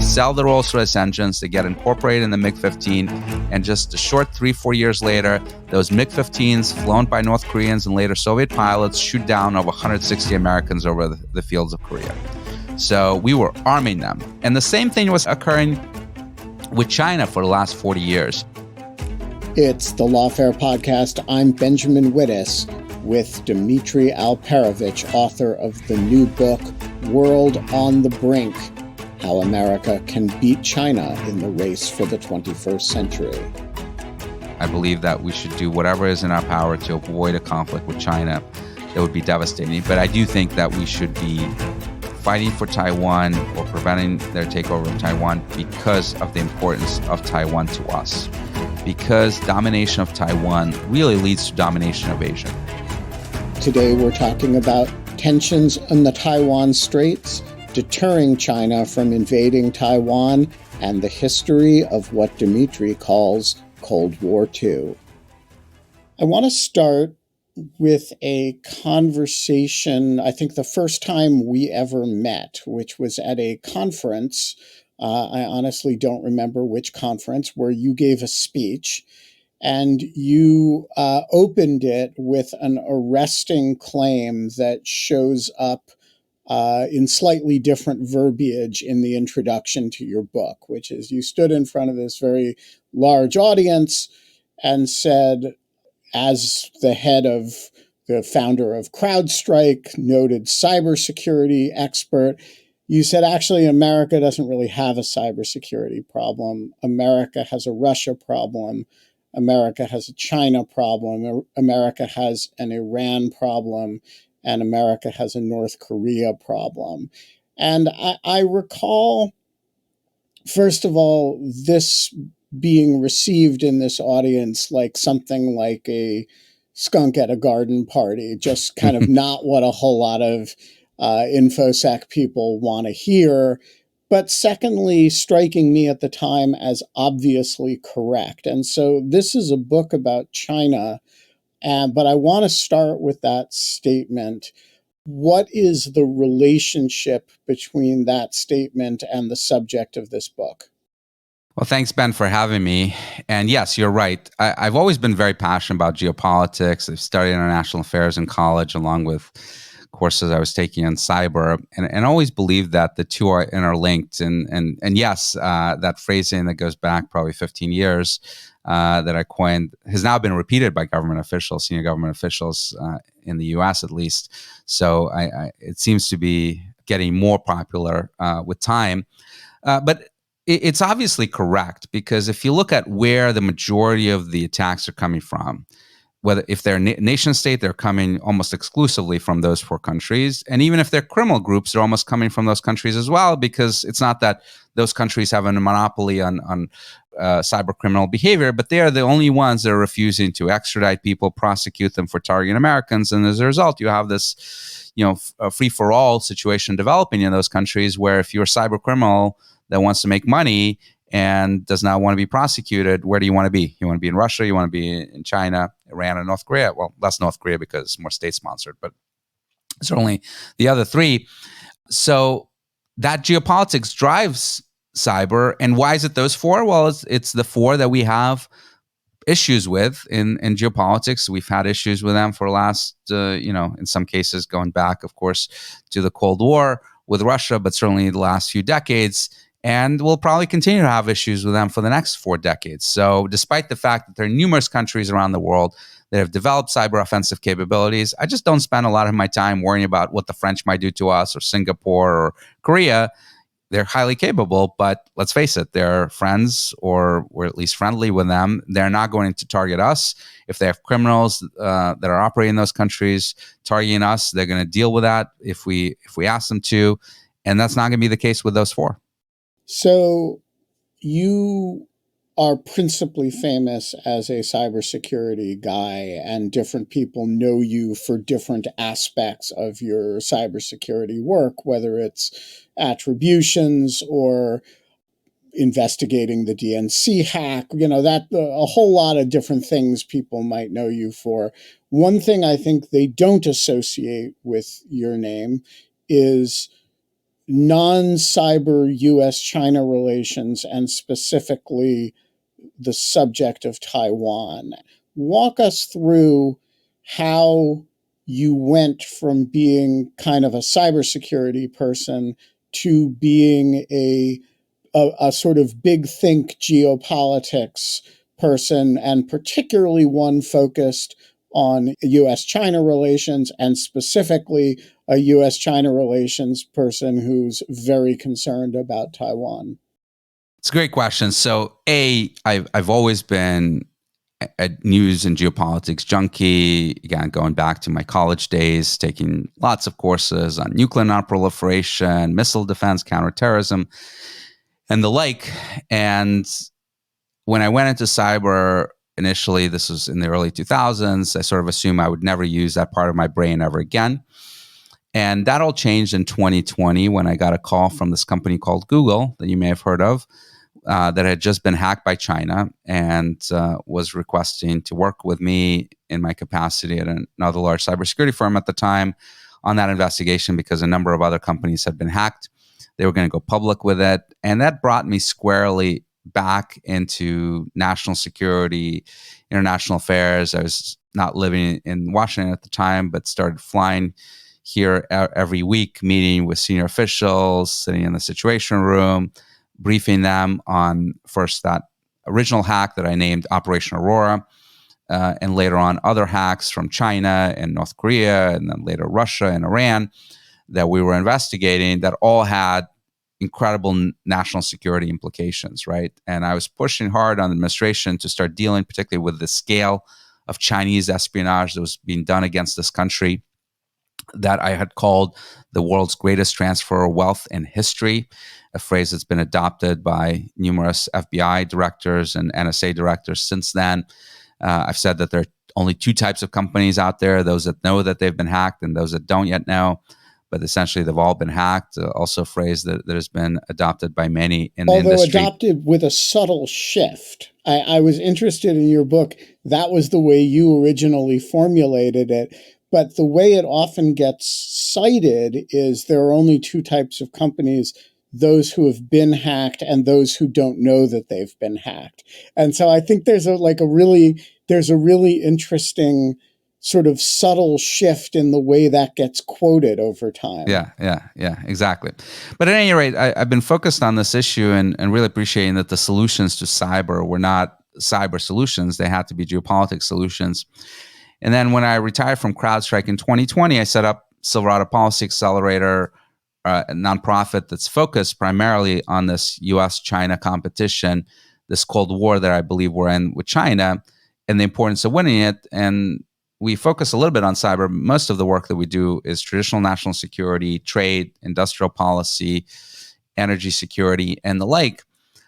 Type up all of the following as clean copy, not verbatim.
sell the Rolls-Royce engines, they get incorporated in the MiG-15, and just a short 3-4 years later, those MiG-15s flown by North Koreans and later Soviet pilots shoot down over 160 Americans over the fields of Korea. So we were arming them. And the same thing was occurring with China for the last 40 years. It's the Lawfare podcast. I'm Benjamin Wittes with Dmitri Alperovitch, author of the new book, World on the Brink, How America Can Beat China in the Race for the 21st Century. I believe that we should do whatever is in our power to avoid a conflict with China that would be devastating. But I do think that we should be fighting for Taiwan or preventing their takeover of Taiwan because of the importance of Taiwan to us. Because domination of Taiwan really leads to domination of Asia. Today we're talking about tensions in the Taiwan Straits, deterring China from invading Taiwan, and the history of what Dmitri calls Cold War II. I want to start with a conversation, I think the first time we ever met, which was at a conference. I honestly don't remember which conference, where you gave a speech, and you opened it with an arresting claim that shows up in slightly different verbiage in the introduction to your book, which is you stood in front of this very large audience and said, as the head of the founder of CrowdStrike, noted cybersecurity expert, you said, actually, America doesn't really have a cybersecurity problem. America has a Russia problem. America has a China problem. America has an Iran problem. And America has a North Korea problem. And I recall, first of all, this being received in this audience like something like a skunk at a garden party, just kind of not what a whole lot of InfoSec people want to hear, but secondly, striking me at the time as obviously correct. And so this is a book about China, but I want to start with that statement. What is the relationship between that statement and the subject of this book? Well, thanks, Ben, for having me. And yes, you're right. I've always been very passionate about geopolitics. I've studied international affairs in college, along with courses I was taking on cyber, and always believed that the two are interlinked. And yes, that phrasing that goes back probably 15 years that I coined has now been repeated by government officials, senior government officials in the U.S. at least. So it seems to be getting more popular with time. But it's obviously correct, because if you look at where the majority of the attacks are coming from, whether if they're nation state, they're coming almost exclusively from those four countries. And even if they're criminal groups, they're almost coming from those countries as well, because it's not that those countries have a monopoly on cyber criminal behavior, but they are the only ones that are refusing to extradite people, prosecute them for targeting Americans. And as a result, you have this, a free-for-all situation developing in those countries, where if you're a cyber criminal that wants to make money and does not want to be prosecuted, where do you want to be? You want to be in Russia? You want to be in China, Iran, and North Korea? Well, less North Korea because it's more state-sponsored, but certainly the other three. So that geopolitics drives cyber. And why is it those four? Well, it's the four that we have issues with in geopolitics. We've had issues with them for the last, in some cases going back, of course, to the Cold War with Russia, but certainly the last few decades. And we'll probably continue to have issues with them for the next 4 decades. So despite the fact that there are numerous countries around the world that have developed cyber offensive capabilities, I just don't spend a lot of my time worrying about what the French might do to us, or Singapore or Korea. They're highly capable, but let's face it, they're friends, or we're at least friendly with them. They're not going to target us. If they have criminals that are operating in those countries targeting us, they're going to deal with that if we ask them to. And that's not going to be the case with those four. So you are principally famous as a cybersecurity guy, and different people know you for different aspects of your cybersecurity work, whether it's attributions or investigating the DNC hack, a whole lot of different things people might know you for. One thing I think they don't associate with your name is non-cyber US-China relations, and specifically the subject of Taiwan. Walk us through how you went from being kind of a cybersecurity person to being a sort of big think geopolitics person, and particularly one focused on US-China relations, and specifically a US-China relations person who's very concerned about Taiwan. It's a great question. So, I've always been a news and geopolitics junkie, again, going back to my college days, taking lots of courses on nuclear nonproliferation, missile defense, counterterrorism, and the like. And when I went into cyber initially, this was in the early 2000s, I sort of assumed I would never use that part of my brain ever again. And that all changed in 2020 when I got a call from this company called Google that you may have heard of, that had just been hacked by China and was requesting to work with me in my capacity at another large cybersecurity firm at the time on that investigation, because a number of other companies had been hacked. They were going to go public with it. And that brought me squarely back into national security, international affairs. I was not living in Washington at the time, but started flying here every week, meeting with senior officials, sitting in the situation room, briefing them on first that original hack that I named Operation Aurora, and later on other hacks from China and North Korea, and then later Russia and Iran that we were investigating that all had incredible national security implications, right? And I was pushing hard on the administration to start dealing particularly with the scale of Chinese espionage that was being done against this country, that I had called the world's greatest transfer of wealth in history, a phrase that's been adopted by numerous FBI directors and NSA directors since then. I've said that there are only two types of companies out there, those that know that they've been hacked and those that don't yet know. But essentially, they've all been hacked. Also a phrase that has been adopted by many in the industry. Although adopted with a subtle shift. I was interested in your book. That was the way you originally formulated it. But the way it often gets cited is there are only two types of companies: those who have been hacked and those who don't know that they've been hacked. And so I think there's a really interesting sort of subtle shift in the way that gets quoted over time. Yeah, exactly. But at any rate, I've been focused on this issue and really appreciating that the solutions to cyber were not cyber solutions. They had to be geopolitics solutions. And then when I retired from CrowdStrike in 2020, I set up Silverado Policy Accelerator, a nonprofit that's focused primarily on this US-China competition, this Cold War that I believe we're in with China, and the importance of winning it. And we focus a little bit on cyber. Most of the work that we do is traditional national security, trade, industrial policy, energy security, and the like.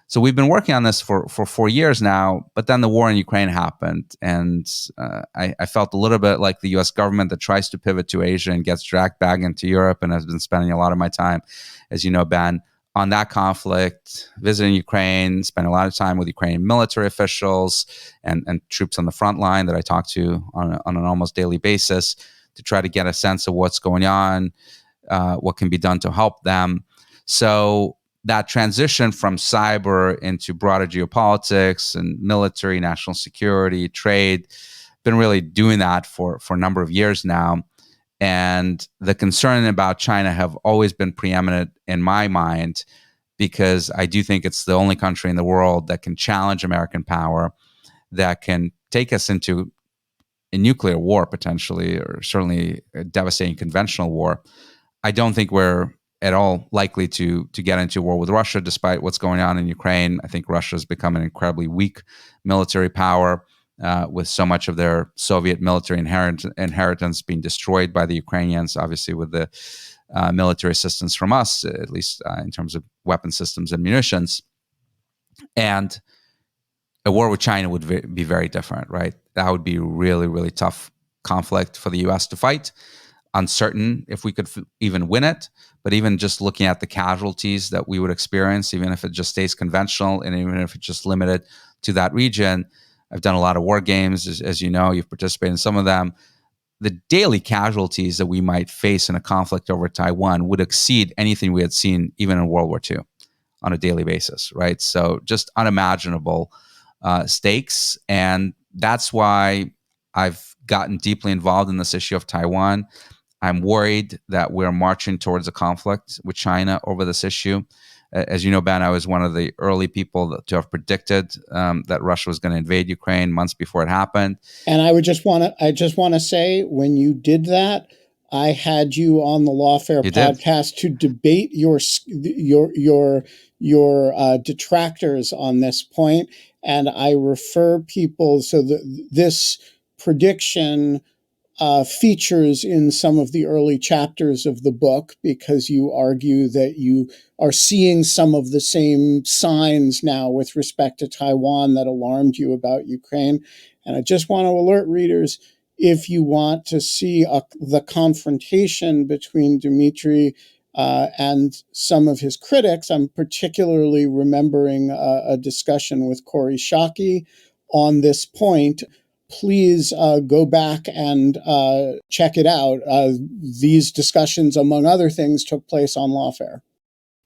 So we've been working on this for 4 years now, but then the war in Ukraine happened. And I felt a little bit like the US government that tries to pivot to Asia and gets dragged back into Europe, and has been spending a lot of my time, as you know, Ben, on that conflict, visiting Ukraine, spending a lot of time with Ukrainian military officials and troops on the front line that I talk to on an almost daily basis to try to get a sense of what's going on, what can be done to help them. So that transition from cyber into broader geopolitics and military, national security, trade, been really doing that for a number of years now. And the concern about China have always been preeminent in my mind, because I do think it's the only country in the world that can challenge American power, that can take us into a nuclear war potentially, or certainly a devastating conventional war. I don't think we're at all likely to get into war with Russia, despite what's going on in Ukraine. I think Russia has become an incredibly weak military power, with so much of their Soviet military inheritance being destroyed by the Ukrainians, obviously with the military assistance from us, at least in terms of weapon systems and munitions. And a war with China would be very different, right? That would be really, really tough conflict for the U.S. to fight. Uncertain if we could even win it, but even just looking at the casualties that we would experience, even if it just stays conventional and even if it's just limited to that region. I've done a lot of war games, as you know, you've participated in some of them. the daily casualties that we might face in a conflict over Taiwan would exceed anything we had seen even in World War II on a daily basis, right? So just unimaginable stakes. And that's why I've gotten deeply involved in this issue of Taiwan. I'm worried that we're marching towards a conflict with China over this issue. As you know, Ben, I was one of the early people to have predicted that Russia was going to invade Ukraine months before it happened. And I just want to say, when you did that, I had you on the Lawfare podcast to debate your detractors on this point, and I refer people so that this prediction features in some of the early chapters of the book, because you argue that you are seeing some of the same signs now with respect to Taiwan that alarmed you about Ukraine. And I just want to alert readers, if you want to see the confrontation between Dmitri and some of his critics, I'm particularly remembering a discussion with Corey Shockey on this point. Please go back and check it out. These discussions, among other things, took place on Lawfare.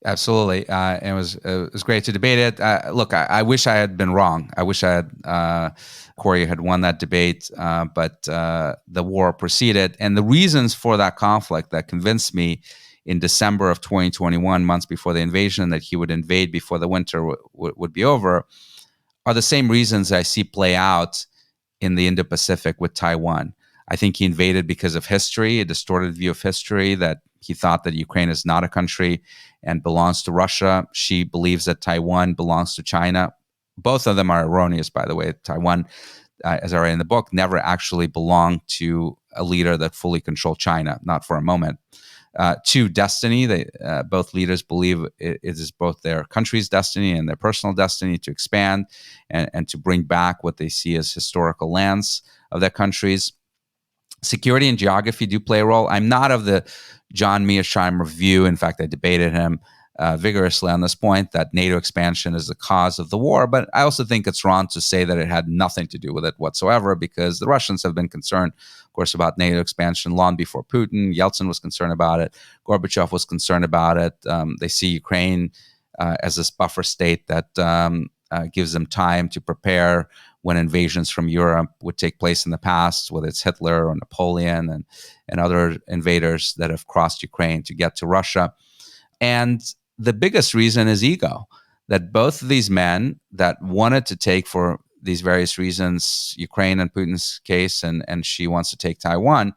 Absolutely. It was great to debate it. Look, I wish I had been wrong. I wish I had Corey had won that debate, but the war proceeded. And the reasons for that conflict that convinced me in December of 2021, months before the invasion, that he would invade before the winter would be over, are the same reasons I see play out in the Indo-Pacific with Taiwan. I think he invaded because of history, a distorted view of history, that he thought that Ukraine is not a country and belongs to Russia. She believes that Taiwan belongs to China. Both of them are erroneous, by the way. Taiwan, as I write in the book, never actually belonged to a leader that fully controlled China, not for a moment. Two, destiny. Both leaders believe it is both their country's destiny and their personal destiny to expand and to bring back what they see as historical lands of their countries. Security and geography do play a role. I'm not of the John Mearsheimer view. In fact, I debated him vigorously on this point, that NATO expansion is the cause of the war. But I also think it's wrong to say that it had nothing to do with it whatsoever, because the Russians have been concerned, of course, about NATO expansion long before Putin. Yeltsin was concerned about it. Gorbachev was concerned about it. They see Ukraine as this buffer state that gives them time to prepare when invasions from Europe would take place in the past, whether it's Hitler or Napoleon and other invaders that have crossed Ukraine to get to Russia. And the biggest reason is ego, that both of these men that wanted to take, for these various reasons, Ukraine in Putin's case, and she wants to take Taiwan,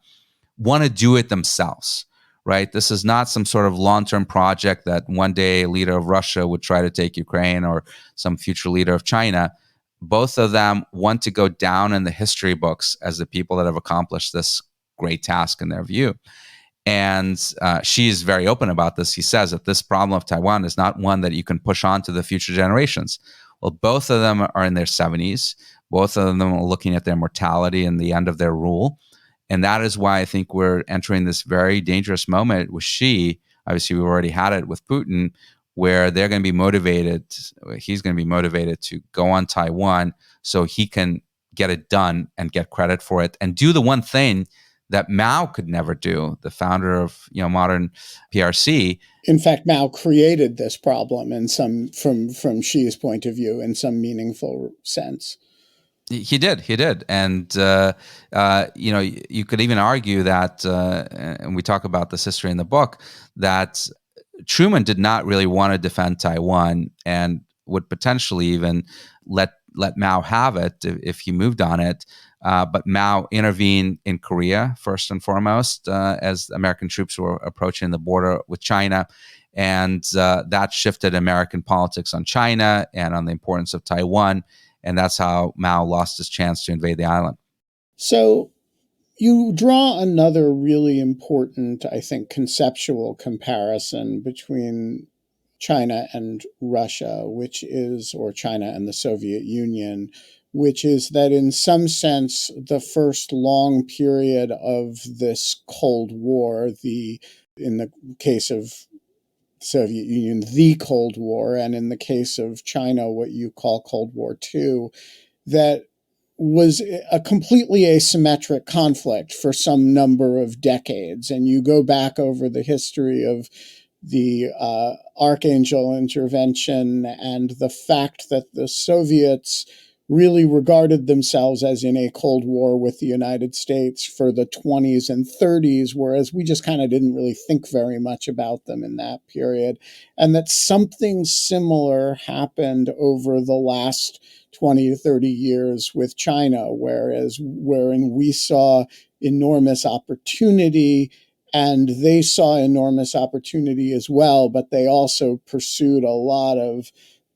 want to do it themselves, right? This is not some sort of long-term project that one day a leader of Russia would try to take Ukraine, or some future leader of China. Both of them want to go down in the history books as the people that have accomplished this great task in their view. And she is very open about this. He says that this problem of Taiwan is not one that you can push on to the future generations. Well, both of them are in their 70s. Both of them are looking at their mortality and the end of their rule. And that is why I think we're entering this very dangerous moment with Xi. Obviously, we already had it with Putin, where they're going to be motivated, he's going to be motivated to go on Taiwan so he can get it done and get credit for it, and do the one thing that Mao could never do, the founder of modern PRC. In fact, Mao created this problem in some, from Xi's point of view, in some meaningful sense. He did, and you could even argue that, and we talk about this history in the book, that Truman did not really want to defend Taiwan, and would potentially even let Mao have it if he moved on it. But Mao intervened in Korea first and foremost, as American troops were approaching the border with China, and that shifted American politics on China and on the importance of Taiwan. And that's how Mao lost his chance to invade the island. So you draw another really important, I think, conceptual comparison between China and Russia, or China and the Soviet Union, which is that in some sense, the first long period of this Cold War, in the case of Soviet Union, the Cold War, and in the case of China, what you call Cold War II, that was a completely asymmetric conflict for some number of decades. And you go back over the history of the Archangel intervention and the fact that the Soviets really regarded themselves as in a Cold War with the United States for the 20s and 30s, whereas we just kind of didn't really think very much about them in that period. And that something similar happened over the last 20 to 30 years with China, wherein we saw enormous opportunity and they saw enormous opportunity as well, but they also pursued a lot of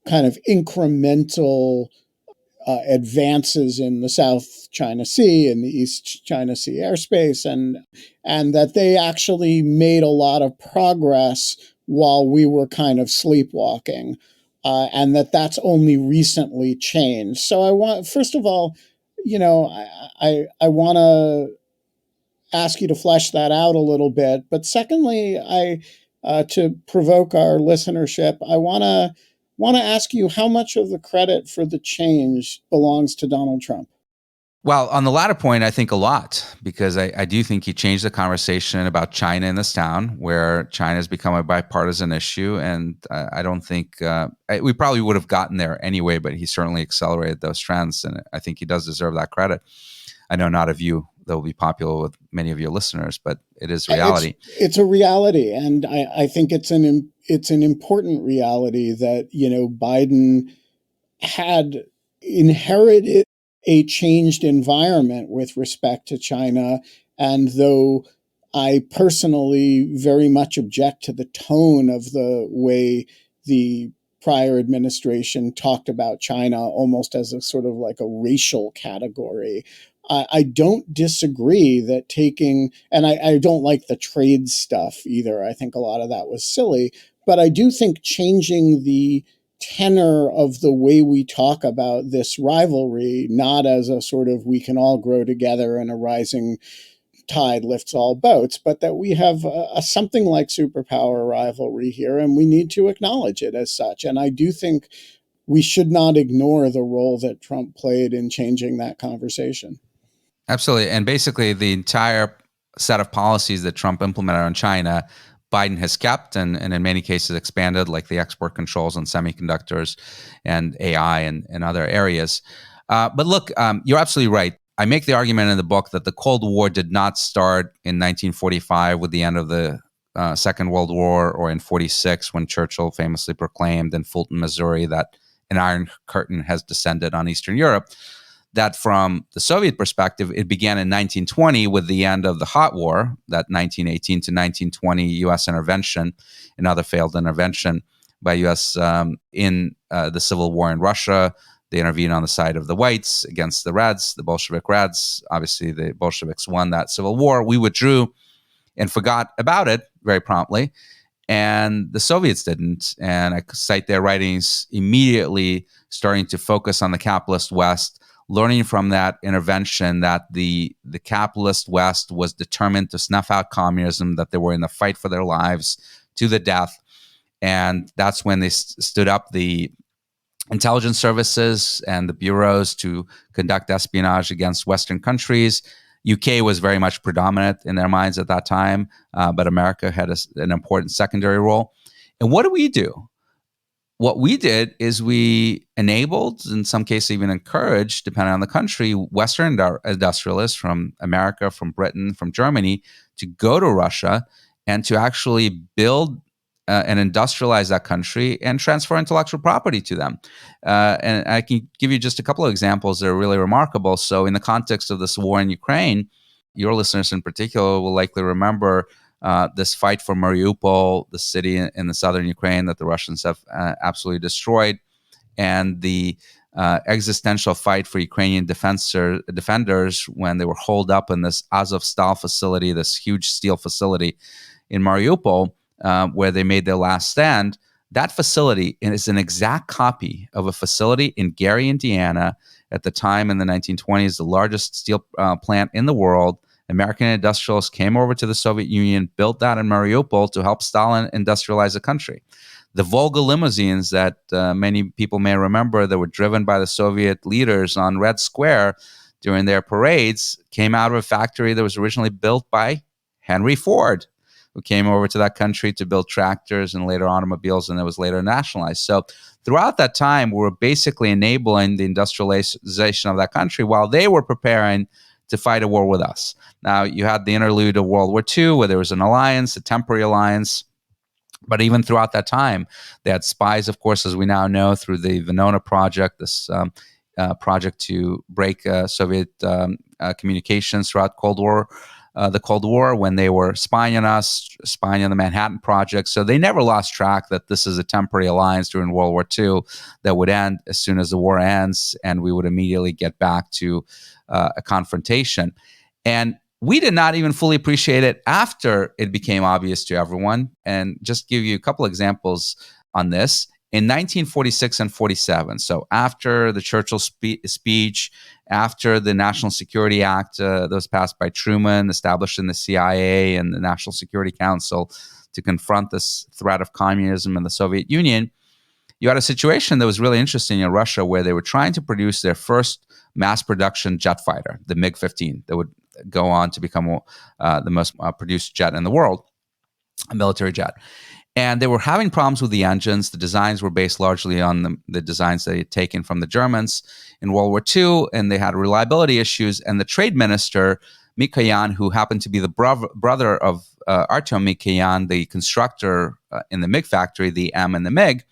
kind of incremental advances in the South China Sea and the East China Sea airspace, and that they actually made a lot of progress while we were kind of sleepwalking, and that's only recently changed. So I want, first of all, I want to ask you to flesh that out a little bit, but secondly, to provoke our listenership, I want to ask you how much of the credit for the change belongs to Donald Trump. Well, on the latter point, I think a lot, because I do think he changed the conversation about China in this town, where China has become a bipartisan issue. And I don't think we probably would have gotten there anyway, but he certainly accelerated those trends. And I think he does deserve that credit. I know not a view that will be popular with many of your listeners, but it is reality. It's a reality. And I think it's an important reality that, Biden had inherited a changed environment with respect to China. And though I personally very much object to the tone of the way the prior administration talked about China almost as a sort of like a racial category, I don't disagree that and I don't like the trade stuff either. I think a lot of that was silly, but I do think changing the tenor of the way we talk about this rivalry, not as a sort of we can all grow together and a rising tide lifts all boats, but that we have something like superpower rivalry here, and we need to acknowledge it as such. And I do think we should not ignore the role that Trump played in changing that conversation. Absolutely. And basically, the entire set of policies that Trump implemented on China, Biden has kept and in many cases expanded, like the export controls on semiconductors and AI and other areas. But look, you're absolutely right. I make the argument in the book that the Cold War did not start in 1945 with the end of the Second World War, or in 46 when Churchill famously proclaimed in Fulton, Missouri, that an Iron Curtain has descended on Eastern Europe. That from the Soviet perspective, it began in 1920 with the end of the Hot War, that 1918 to 1920 U.S. intervention, another failed intervention by U.S. In the Civil War in Russia. They intervened on the side of the whites against the Reds, the Bolshevik Reds. Obviously, the Bolsheviks won that Civil War. We withdrew and forgot about it very promptly, and the Soviets didn't. And I cite their writings immediately starting to focus on the capitalist West, learning from that intervention that the capitalist West was determined to snuff out communism, that they were in the fight for their lives to the death. And that's when they stood up the intelligence services and the bureaus to conduct espionage against Western countries. UK was very much predominant in their minds at that time, but America had an important secondary role. And what do? What we did is we enabled, in some cases even encouraged, depending on the country, Western industrialists from America, from Britain, from Germany, to go to Russia and to actually build and industrialize that country and transfer intellectual property to them. And I can give you just a couple of examples that are really remarkable. So in the context of this war in Ukraine, your listeners in particular will likely remember this fight for Mariupol, the city in the southern Ukraine that the Russians have absolutely destroyed, and the existential fight for Ukrainian defenders when they were holed up in this Azovstal facility, this huge steel facility in Mariupol, where they made their last stand. That facility is an exact copy of a facility in Gary, Indiana, at the time in the 1920s, the largest steel plant in the world. American industrialists came over to the Soviet Union, built that in Mariupol to help Stalin industrialize the country. The Volga limousines that many people may remember that were driven by the Soviet leaders on Red Square during their parades came out of a factory that was originally built by Henry Ford, who came over to that country to build tractors and later automobiles, and it was later nationalized. So throughout that time, we were basically enabling the industrialization of that country while they were preparing to fight a war with us. Now, you had the interlude of World War II, where there was an alliance, a temporary alliance. But even throughout that time, they had spies, of course, as we now know, through the Venona project, this project to break Soviet communications throughout the Cold War, when they were spying on us, spying on the Manhattan Project. So they never lost track that this is a temporary alliance during World War II that would end as soon as the war ends, and we would immediately get back to a confrontation. And we did not even fully appreciate it after it became obvious to everyone. And just give you a couple examples on this. In 1946 and 47, so after the Churchill speech, after the National Security Act that was passed by Truman, establishing the CIA and the National Security Council to confront this threat of communism in the Soviet Union, you had a situation that was really interesting in Russia where they were trying to produce their first mass production jet fighter, the MiG-15, that would go on to become the most produced jet in the world, a military jet. And they were having problems with the engines. The designs were based largely on the designs they had taken from the Germans in World War II, and they had reliability issues. And the trade minister, Mikoyan, who happened to be the brother of Artyom Mikoyan, the constructor in the MiG factory, the M and the MiG,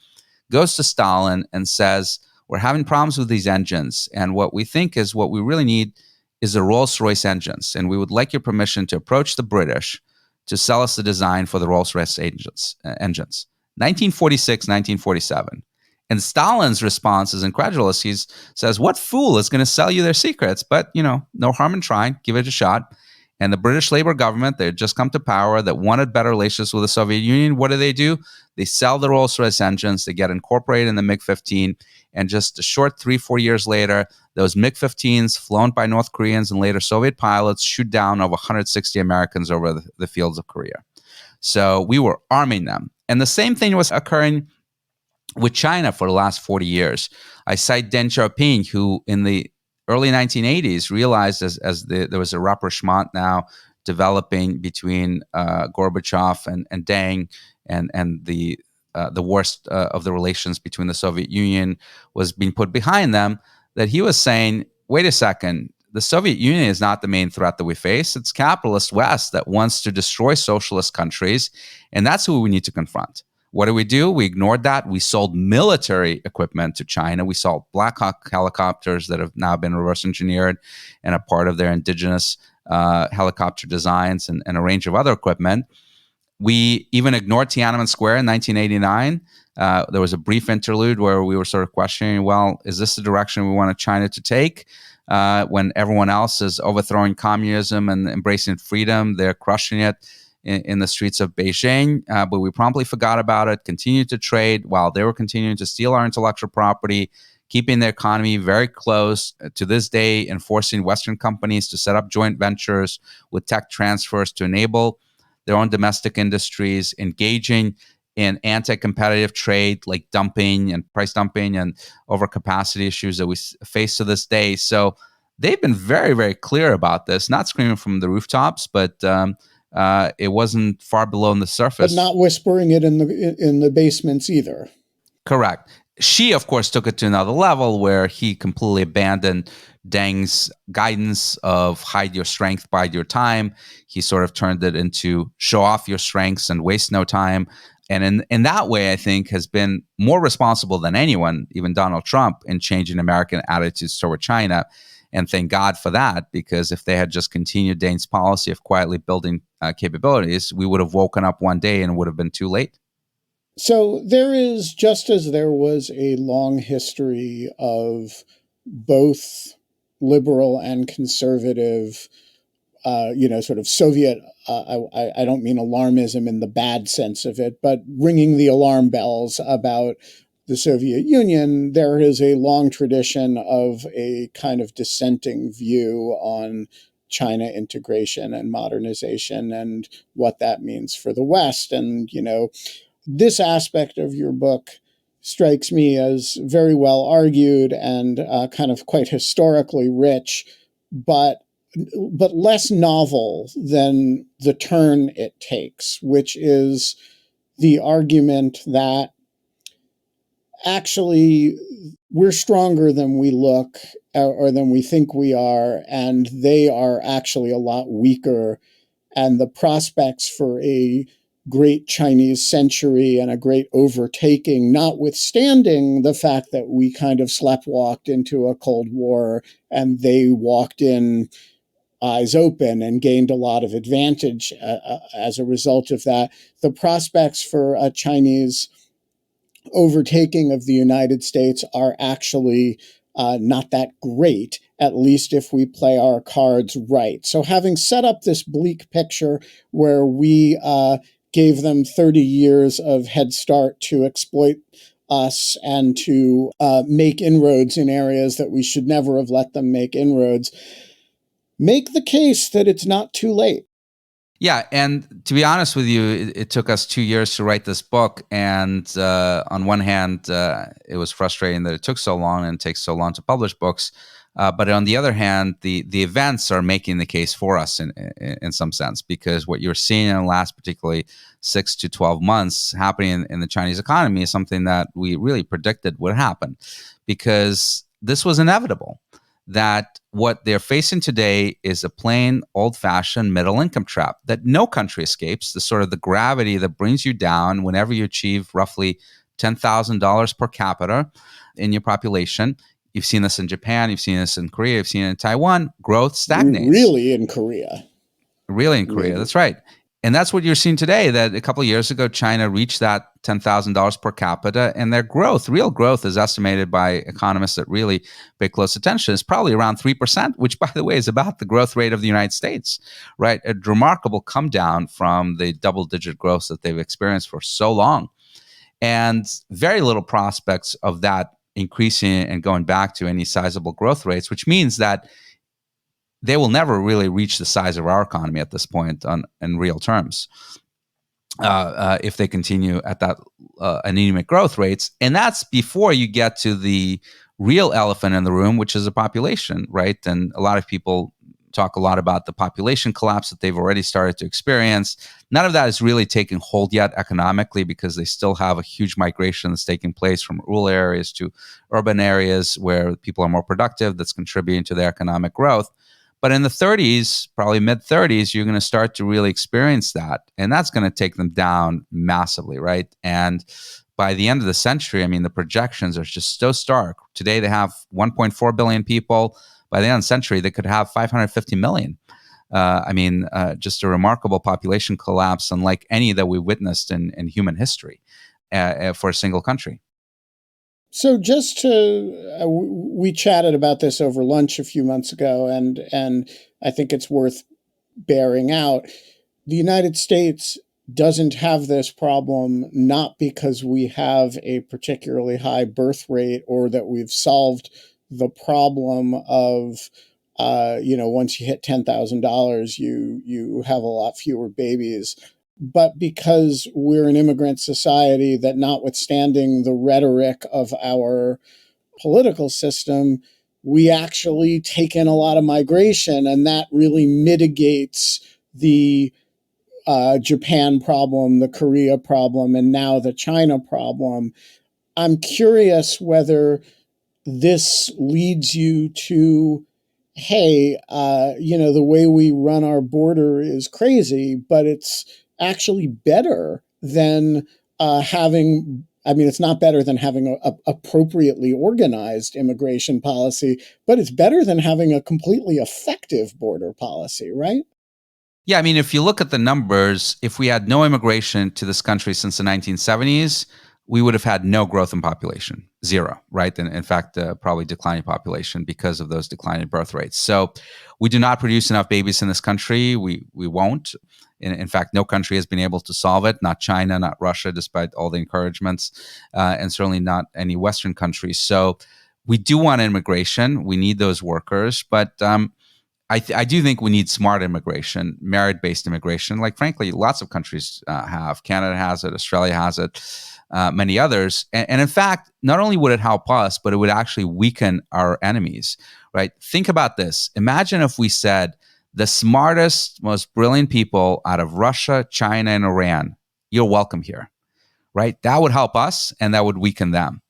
goes to Stalin and says, we're having problems with these engines. And what we think is what we really need is the Rolls-Royce engines. And we would like your permission to approach the British to sell us the design for the Rolls-Royce engines. 1946, 1947. And Stalin's response is incredulous. He says, what fool is going to sell you their secrets? But, no harm in trying. Give it a shot. And the British Labour government, they had just come to power, that wanted better relations with the Soviet Union. What do? They sell the Rolls-Royce engines. They get incorporated in the MiG-15. And just a short 3-4 years later, those MiG-15s, flown by North Koreans and later Soviet pilots, shoot down over 160 Americans over the fields of Korea. So we were arming them. And the same thing was occurring with China for the last 40 years. I cite Deng Xiaoping, who in the early 1980s realized there was a rapprochement now developing between Gorbachev and Deng, and the worst of the relations between the Soviet Union was being put behind them, that he was saying, wait a second, the Soviet Union is not the main threat that we face. It's capitalist West that wants to destroy socialist countries, and that's who we need to confront. What do? We ignored that. We sold military equipment to China. We sold Black Hawk helicopters that have now been reverse engineered and a part of their indigenous helicopter designs and a range of other equipment. We even ignored Tiananmen Square in 1989. There was a brief interlude where we were sort of questioning, well, is this the direction we wanted China to take? When everyone else is overthrowing communism and embracing freedom, they're crushing it in the streets of Beijing. But we promptly forgot about it, continued to trade while they were continuing to steal our intellectual property, keeping their economy very close. To this day, enforcing Western companies to set up joint ventures with tech transfers to enable their own domestic industries, engaging in anti-competitive trade like dumping and price dumping and overcapacity issues that we face to this day. So they've been very, very clear about this, not screaming from the rooftops, but it wasn't far below the surface. But not whispering it in the basements either. Correct. Xi, of course, took it to another level where he completely abandoned Deng's guidance of hide your strength, bide your time. He sort of turned it into show off your strengths and waste no time. And in that way, I think, has been more responsible than anyone, even Donald Trump, in changing American attitudes toward China. And thank God for that, because if they had just continued Deng's policy of quietly building capabilities, we would have woken up one day and it would have been too late. So there is, just as there was a long history of both liberal and conservative, sort of Soviet, I don't mean alarmism in the bad sense of it, but ringing the alarm bells about the Soviet Union, there is a long tradition of a kind of dissenting view on China integration and modernization and what that means for the West. And, This aspect of your book strikes me as very well argued and kind of quite historically rich, but less novel than the turn it takes, which is the argument that actually we're stronger than we look or than we think we are, and they are actually a lot weaker. And the prospects for a great Chinese century and a great overtaking, notwithstanding the fact that we kind of sleptwalked into a Cold War and they walked in eyes open and gained a lot of advantage as a result of that. The prospects for a Chinese overtaking of the United States are actually not that great, at least if we play our cards right. So having set up this bleak picture where we gave them 30 years of head start to exploit us and to make inroads in areas that we should never have let them make inroads, make the case that it's not too late. Yeah, and to be honest with you, it took us 2 years to write this book. And on one hand, it was frustrating that it took so long and it takes so long to publish books. But on the other hand, the events are making the case for us in some sense, because what you're seeing in the last particularly 6 to 12 months happening in the Chinese economy is something that we really predicted would happen, because this was inevitable. That what they're facing today is a plain old-fashioned middle-income trap that no country escapes, the sort of the gravity that brings you down whenever you achieve roughly $10,000 per capita in your population. You've seen this in Japan, you've seen this in Korea, you've seen it in Taiwan. Growth stagnates. Really in Korea. Really in Korea, that's right. And that's what you're seeing today, that a couple of years ago, China reached that $10,000 per capita, and their growth, real growth, is estimated by economists that really pay close attention, is probably around 3%, which, by the way, is about the growth rate of the United States, right? A remarkable come down from the double-digit growth that they've experienced for so long. And very little prospects of that increasing and going back to any sizable growth rates, which means that they will never really reach the size of our economy at this point in real terms if they continue at that anemic growth rates. And that's before you get to the real elephant in the room, which is the population, right? And a lot of people talk a lot about the population collapse that they've already started to experience. None of that is really taking hold yet economically, because they still have a huge migration that's taking place from rural areas to urban areas where people are more productive, that's contributing to their economic growth. But in the 30s, probably mid-30s, you're going to start to really experience that. And that's going to take them down massively, right? And by the end of the century, I mean, the projections are just so stark. Today, they have 1.4 billion people. By the end of the century, they could have 550 million. Just a remarkable population collapse, unlike any that we witnessed in human history for a single country. So we chatted about this over lunch a few months ago, and I think it's worth bearing out. The United States doesn't have this problem, not because we have a particularly high birth rate or that we've solved the problem of, once you hit $10,000, you have a lot fewer babies, but because we're an immigrant society that, notwithstanding the rhetoric of our political system, we actually take in a lot of migration, and that really mitigates the Japan problem, the Korea problem, and now the China problem. I'm curious whether this leads you to, hey, the way we run our border is crazy, but it's actually better than it's not better than having a appropriately organized immigration policy, but it's better than having a completely effective border policy, right? Yeah, I mean, if you look at the numbers, if we had no immigration to this country since the 1970s, we would have had no growth in population, zero, right? And in fact, probably declining population because of those declining birth rates. So we do not produce enough babies in this country. We won't. In fact, no country has been able to solve it, not China, not Russia, despite all the encouragements, and certainly not any Western countries. So we do want immigration. We need those workers. But I do think we need smart immigration, merit-based immigration, like frankly, lots of countries have. Canada has it, Australia has it, many others. And in fact, not only would it help us, but it would actually weaken our enemies, right? Think about this. Imagine if we said the smartest, most brilliant people out of Russia, China, and Iran, you're welcome here, right? That would help us and that would weaken them.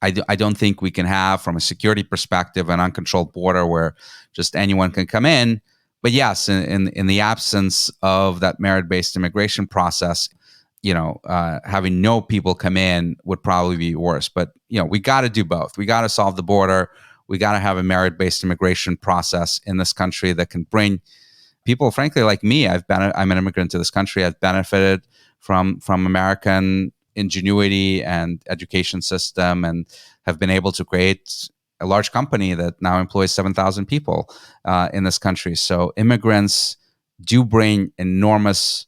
I don't think we can have, from a security perspective, an uncontrolled border where just anyone can come in. But yes, in the absence of that merit-based immigration process, having no people come in would probably be worse. But we got to do both. We got to solve the border. We got to have a merit-based immigration process in this country that can bring people, frankly, like me. I'm an immigrant to this country. I've benefited from American ingenuity and education system, and have been able to create a large company that now employs 7,000 people in this country. So immigrants do bring enormous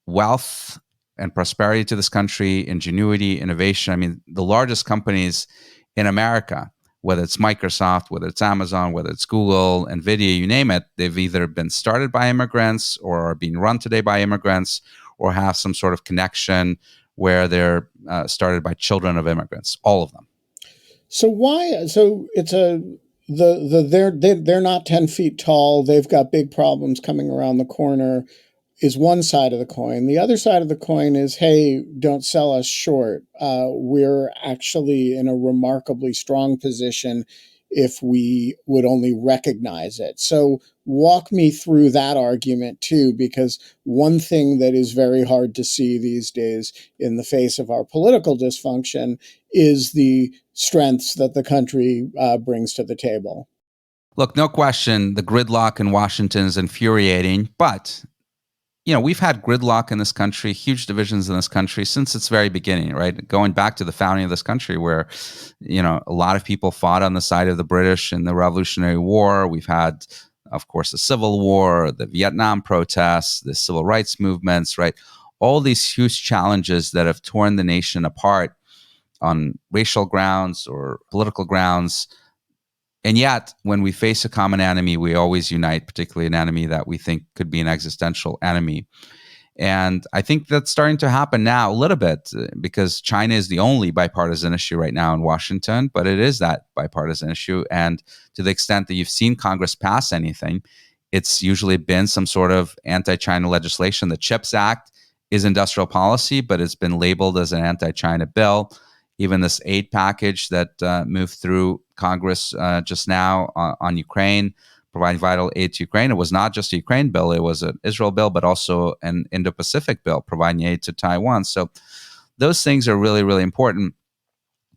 wealth and prosperity to this country, ingenuity, innovation. I mean, the largest companies in America, whether it's Microsoft, whether it's Amazon, whether it's Google, NVIDIA, you name it, they've either been started by immigrants or are being run today by immigrants or have some sort of connection where they're started by children of immigrants, all of them. So why? So it's they're not 10 feet tall. They've got big problems coming around the corner, is one side of the coin. The other side of the coin is, hey, don't sell us short. We're actually in a remarkably strong position if we would only recognize it. So walk me through that argument too, because one thing that is very hard to see these days in the face of our political dysfunction is the strengths that the country brings to the table. Look, no question, the gridlock in Washington is infuriating, but we've had gridlock in this country, huge divisions in this country since its very beginning, right? Going back to the founding of this country where, a lot of people fought on the side of the British in the Revolutionary War. We've had, of course, the Civil War, the Vietnam protests, the civil rights movements, right? All these huge challenges that have torn the nation apart on racial grounds or political grounds. And yet, when we face a common enemy, we always unite, particularly an enemy that we think could be an existential enemy. And I think that's starting to happen now a little bit because China is the only bipartisan issue right now in Washington, but it is that bipartisan issue. And to the extent that you've seen Congress pass anything, it's usually been some sort of anti-China legislation. The CHIPS Act is industrial policy, but it's been labeled as an anti-China bill. Even this aid package that moved through Congress just now on Ukraine, providing vital aid to Ukraine. It was not just a Ukraine bill, it was an Israel bill, but also an Indo-Pacific bill providing aid to Taiwan. So those things are really, really important.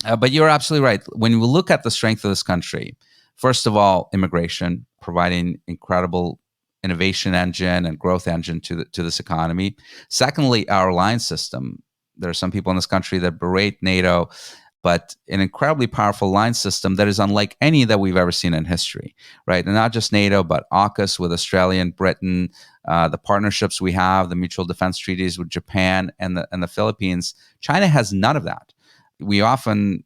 But you're absolutely right. When we look at the strength of this country, first of all, immigration, providing incredible innovation engine and growth engine to this economy. Secondly, our alliance system. There are some people in this country that berate NATO, but an incredibly powerful alliance system that is unlike any that we've ever seen in history, right? And not just NATO, but AUKUS with Australia and Britain, the partnerships we have, the mutual defense treaties with Japan and the Philippines. China has none of that. We often,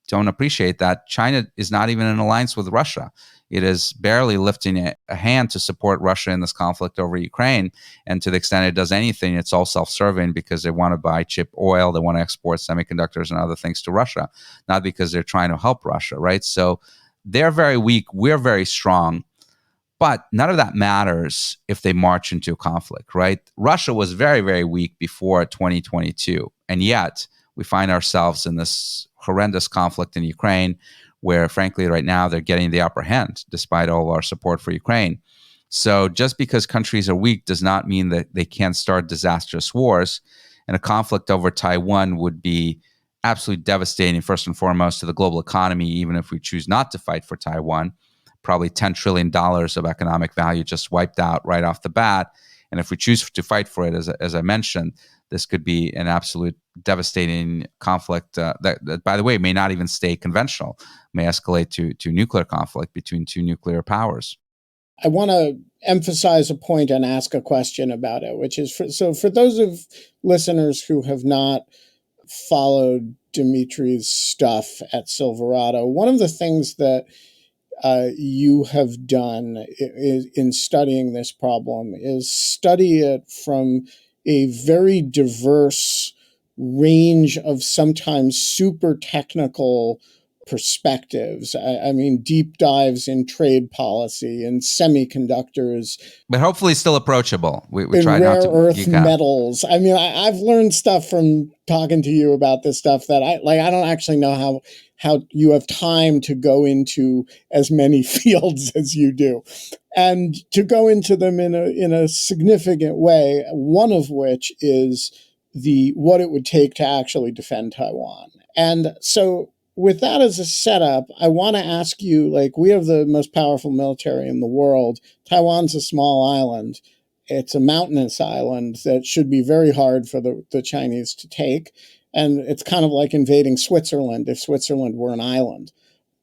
don't appreciate that China is not even in alliance with Russia. It is barely lifting a hand to support Russia in this conflict over Ukraine. And to the extent it does anything, it's all self-serving because they want to buy cheap oil, they want to export semiconductors and other things to Russia, not because they're trying to help Russia, right? So they're very weak, we're very strong. But none of that matters if they march into a conflict, right? Russia was very, very weak before 2022. And yet we find ourselves in this horrendous conflict in Ukraine where, frankly, right now they're getting the upper hand despite all of our support for Ukraine. So just because countries are weak does not mean that they can't start disastrous wars. And a conflict over Taiwan would be absolutely devastating, first and foremost, to the global economy, even if we choose not to fight for Taiwan. Probably $10 trillion of economic value just wiped out right off the bat. And if we choose to fight for it, as I mentioned, this could be an absolute devastating conflict that, by the way, may not even stay conventional, may escalate to nuclear conflict between two nuclear powers. I want to emphasize a point and ask a question about it, which is, for those of listeners who have not followed Dmitri's stuff at Silverado, one of the things that you have done in studying this problem is study it from a very diverse range of sometimes super technical perspectives. I mean, deep dives in trade policy and semiconductors, But hopefully still approachable. We in try not rare to earth geek out. metals. I mean, I've learned stuff from talking to you about this stuff that I don't actually know how you have time to go into as many fields as you do, and to go into them in a significant way. One of which is the what it would take to actually defend Taiwan. And so, with that as a setup, I want to ask you, like, we have the most powerful military in the world. Taiwan's a small island. It's a mountainous island that should be very hard for the Chinese to take. And it's kind of like invading Switzerland if Switzerland were an island.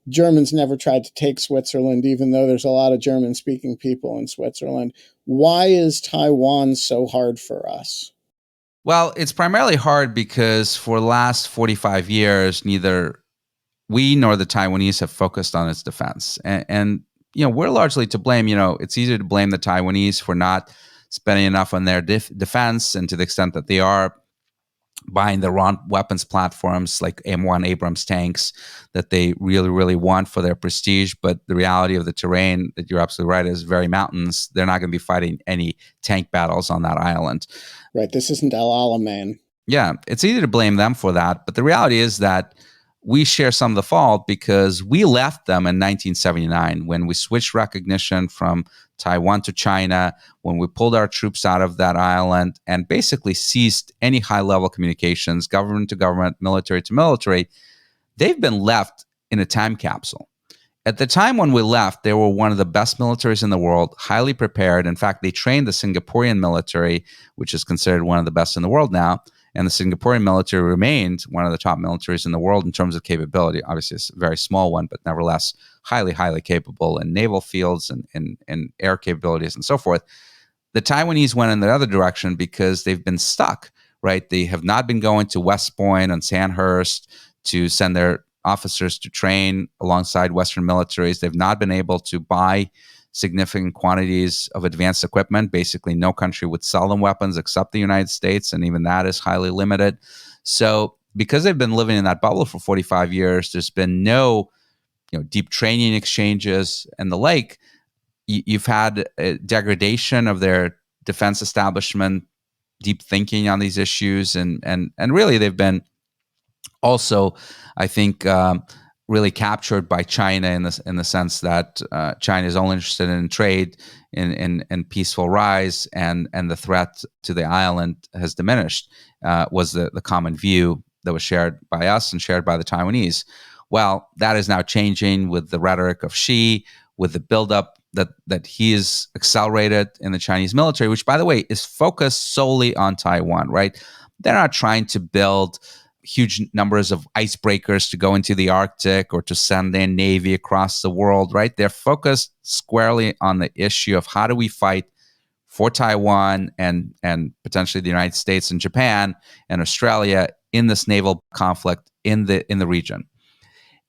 Germans never tried to take Switzerland, even though there's a lot of German speaking people in Switzerland. Why is Taiwan so hard for us? Well, it's primarily hard because for the last 45 years, neither we nor the Taiwanese have focused on its defense. And we're largely to blame. It's easy to blame the Taiwanese for not spending enough on their defense, and to the extent that they are buying the wrong weapons platforms like M1 Abrams tanks that they really, really want for their prestige. But the reality of the terrain, that you're absolutely right, is very mountainous. They're not going to be fighting any tank battles on that island. Right. This isn't El Alamein. Yeah, it's easy to blame them for that. But the reality is that we share some of the fault because we left them in 1979 when we switched recognition from Taiwan to China, when we pulled our troops out of that island and basically ceased any high-level communications, government to government, military to military. They've been left in a time capsule. At the time when we left, they were one of the best militaries in the world, highly prepared. In fact, they trained the Singaporean military, which is considered one of the best in the world now. And the Singaporean military remained one of the top militaries in the world in terms of capability. Obviously, it's a very small one, but nevertheless, highly, highly capable in naval fields and air capabilities and so forth. The Taiwanese went in the other direction because they've been stuck, right? They have not been going to West Point and Sandhurst to send their officers to train alongside Western militaries. They've not been able to buy significant quantities of advanced equipment. Basically, no country would sell them weapons except the United States, and even that is highly limited. So because they've been living in that bubble for 45 years, there's been no deep training exchanges and the like. You've had a degradation of their defense establishment, deep thinking on these issues, and really they've been also, I think, really captured by China in the sense that China is only interested in trade, in peaceful rise, and the threat to the island has diminished. Was the common view that was shared by us and shared by the Taiwanese. Well, that is now changing with the rhetoric of Xi, with the buildup that he is accelerated in the Chinese military, which, by the way, is focused solely on Taiwan, right? They're not trying to build huge numbers of icebreakers to go into the Arctic or to send their navy across the world, right? They're focused squarely on the issue of how do we fight for Taiwan and potentially the United States and Japan and Australia in this naval conflict in the region.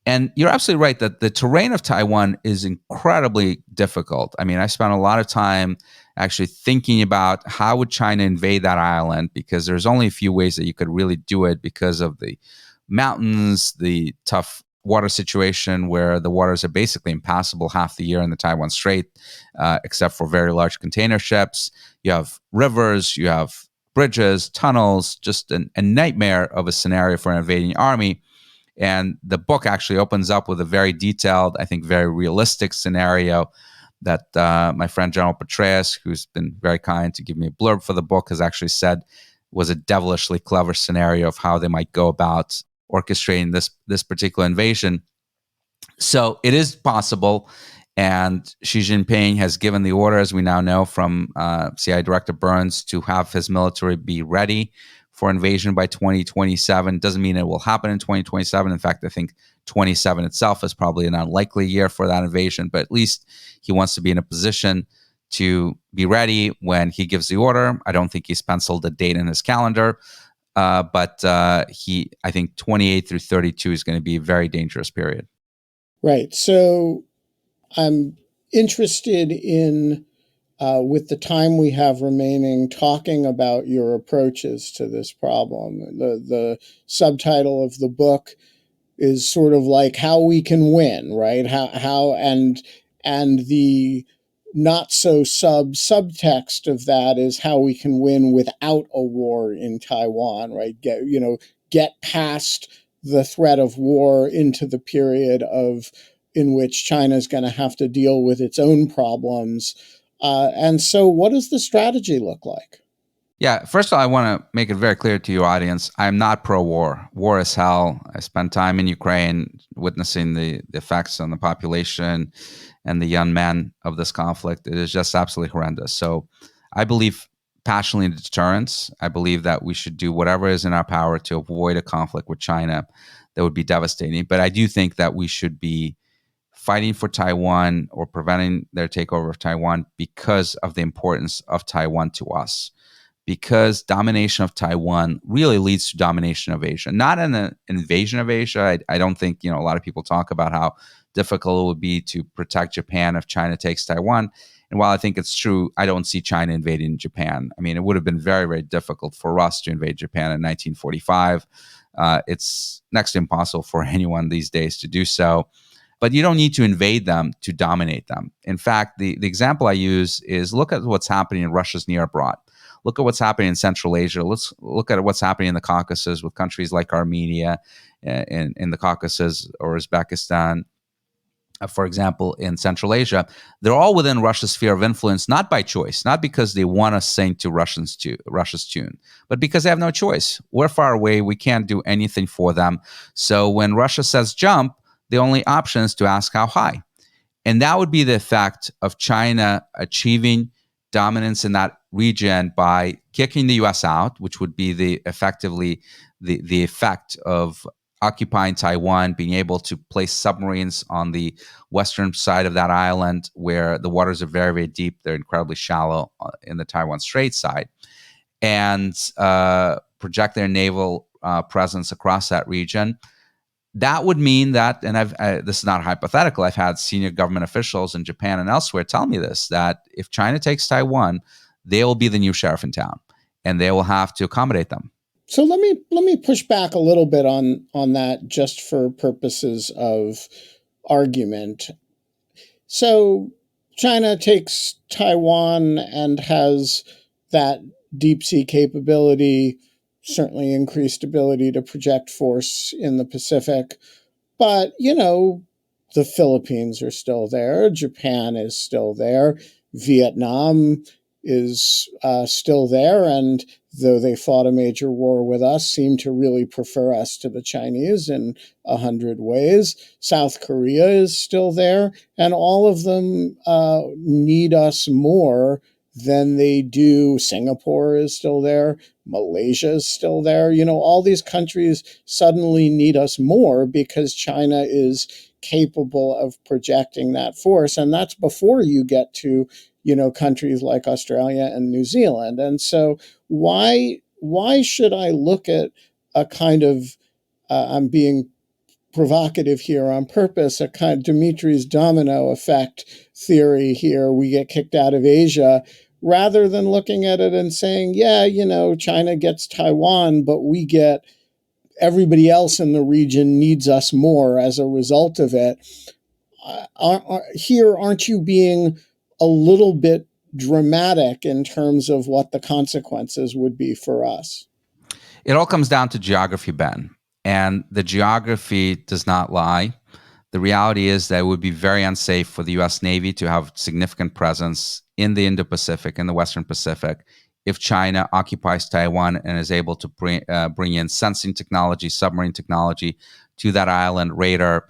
And you're absolutely right that the terrain of Taiwan is incredibly difficult. I mean, I spent a lot of time actually thinking about how would China invade that island, because there's only a few ways that you could really do it because of the mountains, the tough water situation where the waters are basically impassable half the year in the Taiwan Strait, except for very large container ships. You have rivers, you have bridges, tunnels, just a nightmare of a scenario for an invading army. And the book actually opens up with a very detailed, I think, very realistic scenario that my friend General Petraeus, who's been very kind to give me a blurb for the book, has actually said was a devilishly clever scenario of how they might go about orchestrating this particular invasion. So it is possible. And Xi Jinping has given the order, as we now know, from CIA Director Burns to have his military be ready for invasion by 2027. Doesn't mean it will happen in 2027. In fact, I think 27 itself is probably an unlikely year for that invasion, but at least he wants to be in a position to be ready when he gives the order. I don't think he's penciled a date in his calendar, but I think 28 through 32 is going to be a very dangerous period. Right. So I'm interested in, with the time we have remaining, talking about your approaches to this problem. The subtitle of the book is sort of like how we can win, right? How and the not so subtext of that is how we can win without a war in Taiwan, right? Get past the threat of war into the period of in which China is going to have to deal with its own problems. And so, what does the strategy look like? Yeah, first of all, I want to make it very clear to your audience, I'm not pro-war. War is hell. I spent time in Ukraine witnessing the effects on the population and the young men of this conflict. It is just absolutely horrendous. So I believe passionately in deterrence. I believe that we should do whatever is in our power to avoid a conflict with China that would be devastating. But I do think that we should be fighting for Taiwan or preventing their takeover of Taiwan because of the importance of Taiwan to us, because domination of Taiwan really leads to domination of Asia, not an invasion of Asia. I don't think, a lot of people talk about how difficult it would be to protect Japan if China takes Taiwan. And while I think it's true, I don't see China invading Japan. I mean, it would have been very, very difficult for us to invade Japan in 1945. It's next to impossible for anyone these days to do so. But you don't need to invade them to dominate them. In fact, the example I use is look at what's happening in Russia's near abroad. Look at what's happening in Central Asia. Let's look at what's happening in the Caucasus with countries like Armenia in the Caucasus or Uzbekistan, for example, in Central Asia. They're all within Russia's sphere of influence, not by choice, not because they want to sing to Russia's tune, but because they have no choice. We're far away. We can't do anything for them. So when Russia says jump, the only option is to ask how high. And that would be the effect of China achieving dominance in that region by kicking the U.S. out, which would be effectively the effect of occupying Taiwan, being able to place submarines on the western side of that island where the waters are very, very deep. They're incredibly shallow in the Taiwan Strait side, and project their naval presence across that region. That would mean that, and this is not hypothetical, I've had senior government officials in Japan and elsewhere tell me this, that if China takes Taiwan, they will be the new sheriff in town, and they will have to accommodate them. So let me push back a little bit on that, just for purposes of argument. So China takes Taiwan and has that deep sea capability, certainly increased ability to project force in the Pacific. But, the Philippines are still there. Japan is still there. Vietnam is still there. And though they fought a major war with us, seem to really prefer us to the Chinese in 100 ways. South Korea is still there. And all of them need us more than they do. Singapore is still there. Malaysia is still there. All these countries suddenly need us more because China is capable of projecting that force. And that's before you get to, countries like Australia and New Zealand. And so why should I look at a kind of, I'm being provocative here on purpose, a kind of Dmitri's domino effect theory here? We get kicked out of Asia, rather than looking at it and saying, yeah, China gets Taiwan, but we get everybody else in the region needs us more as a result of it. Aren't you being a little bit dramatic in terms of what the consequences would be for us? It all comes down to geography, Ben. And the geography does not lie. The reality is that it would be very unsafe for the U.S. Navy to have significant presence in the Indo-Pacific, in the Western Pacific, if China occupies Taiwan and is able to bring in sensing technology, submarine technology to that island, radar.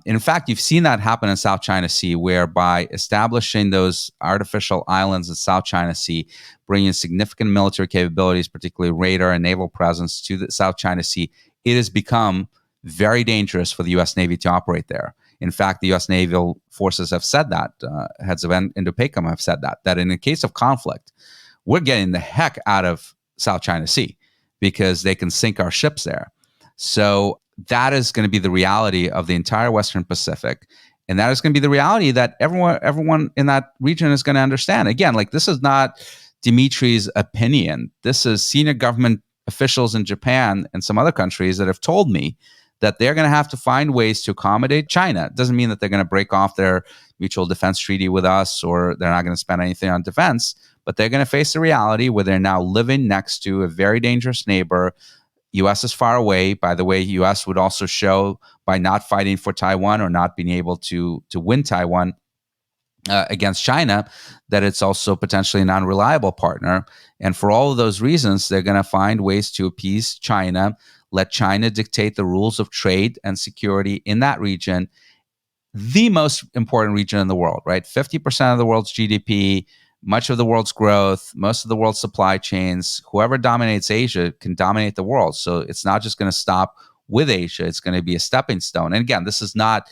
In fact, you've seen that happen in South China Sea, where by establishing those artificial islands in South China Sea, bringing significant military capabilities, particularly radar and naval presence to the South China Sea, it has become very dangerous for the U.S. Navy to operate there. In fact, the U.S. naval forces have said that, heads of Indo-PACOM have said that in the case of conflict, we're getting the heck out of South China Sea because they can sink our ships there. So that is going to be the reality of the entire Western Pacific. And that is going to be the reality that everyone in that region is going to understand. Again, like, this is not Dmitri's opinion. This is senior government officials in Japan and some other countries that have told me that they're going to have to find ways to accommodate China. It doesn't mean that they're going to break off their mutual defense treaty with us, or they're not going to spend anything on defense, but they're going to face the reality where they're now living next to a very dangerous neighbor. U.S. is far away. By the way, U.S. would also show by not fighting for Taiwan or not being able to win Taiwan against China, that it's also potentially an unreliable partner. And for all of those reasons, they're going to find ways to appease China, let China dictate the rules of trade and security in that region, the most important region in the world, right? 50% of the world's GDP, much of the world's growth, most of the world's supply chains. Whoever dominates Asia can dominate the world. So it's not just going to stop with Asia. It's going to be a stepping stone. And again, this is not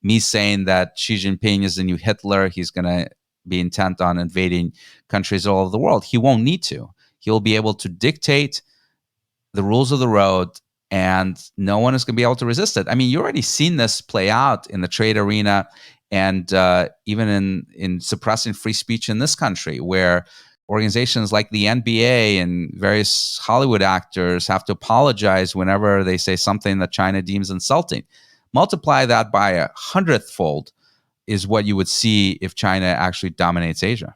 me saying that Xi Jinping is the new Hitler. He's going to be intent on invading countries all over the world. He won't need to. He'll be able to dictate the rules of the road, and no one is going to be able to resist it. I mean, you already seen this play out in the trade arena, and even in suppressing free speech in this country, where organizations like the NBA and various Hollywood actors have to apologize whenever they say something that China deems insulting. Multiply that by 100-fold is what you would see if China actually dominates Asia.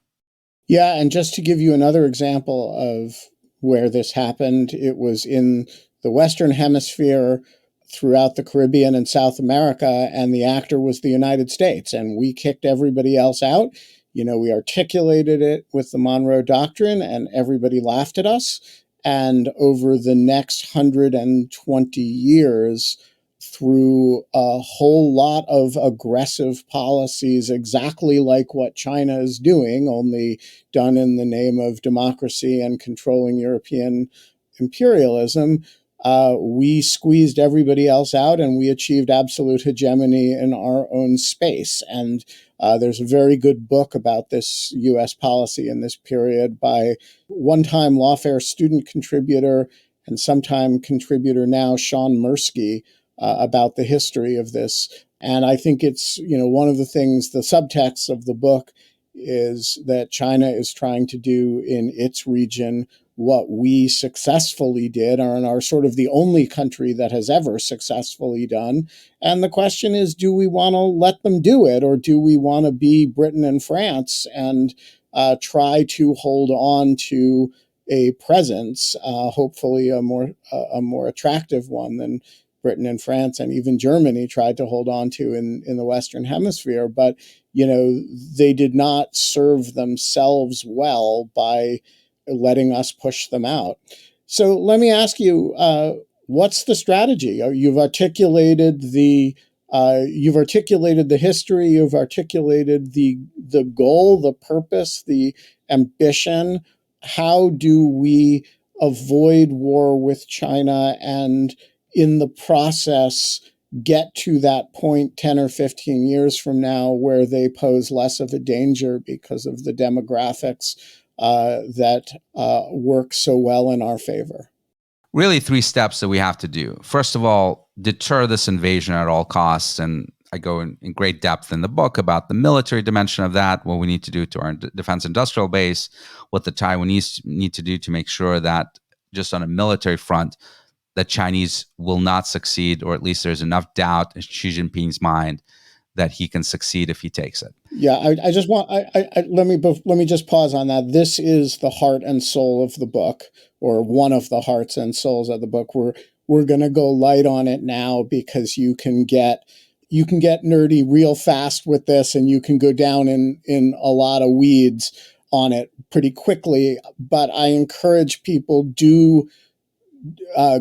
Yeah, and just to give you another example of where this happened, it was in the Western Hemisphere, throughout the Caribbean and South America, and the actor was the United States, and we kicked everybody else out. You know, we articulated it with the Monroe Doctrine, and everybody laughed at us. And over the next 120 years, through a whole lot of aggressive policies, exactly like what China is doing, only done in the name of democracy and controlling European imperialism, we squeezed everybody else out, and we achieved absolute hegemony in our own space. And there's a very good book about this U.S. policy in this period by one-time Lawfare student contributor and sometime contributor now, Sean Mirsky, about the history of this. And I think it's, you know, one of the things, the subtext of the book is that China is trying to do in its region what we successfully did, and are sort of the only country that has ever successfully done. And the question is, do we want to let them do it, or do we want to be Britain and France and try to hold on to a presence, hopefully a more attractive one than Britain and France and even Germany tried to hold on to in the Western Hemisphere. But, you know, they did not serve themselves well by letting us push them out. So let me ask you, what's the strategy? You've articulated the history, you've articulated the goal, the purpose, the ambition. How do we avoid war with China and in the process get to that point 10 or 15 years from now where they pose less of a danger because of the demographics that work so well in our favor? Really, 3 steps that we have to do. First of all, deter this invasion at all costs. And I go in great depth in the book about the military dimension of that, what we need to do to our defense industrial base, what the Taiwanese need to do to make sure that just on a military front, the Chinese will not succeed, or at least there's enough doubt in Xi Jinping's mind that he can succeed if he takes it. Yeah, I just want let me just pause on that. This is the heart and soul of the book, or one of the hearts and souls of the book. We're going to go light on it now because you can get nerdy real fast with this, and you can go down in a lot of weeds on it pretty quickly. But I encourage people do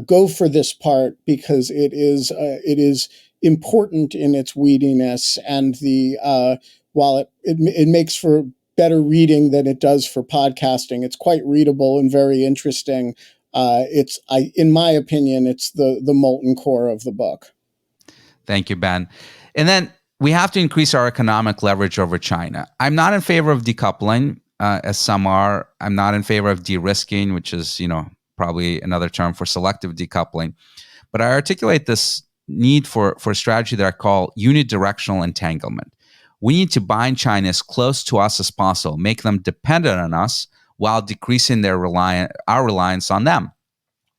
go for this part because it is important in its weediness, and while it makes for better reading than it does for podcasting, it's quite readable and very interesting. In my opinion, it's the molten core of the book. Thank you, Ben. And then we have to increase our economic leverage over China. I'm not in favor of decoupling, as some are. I'm not in favor of de-risking, which is, probably another term for selective decoupling. But I articulate this need for a strategy that I call unidirectional entanglement. We need to bind China as close to us as possible, make them dependent on us while decreasing our reliance on them.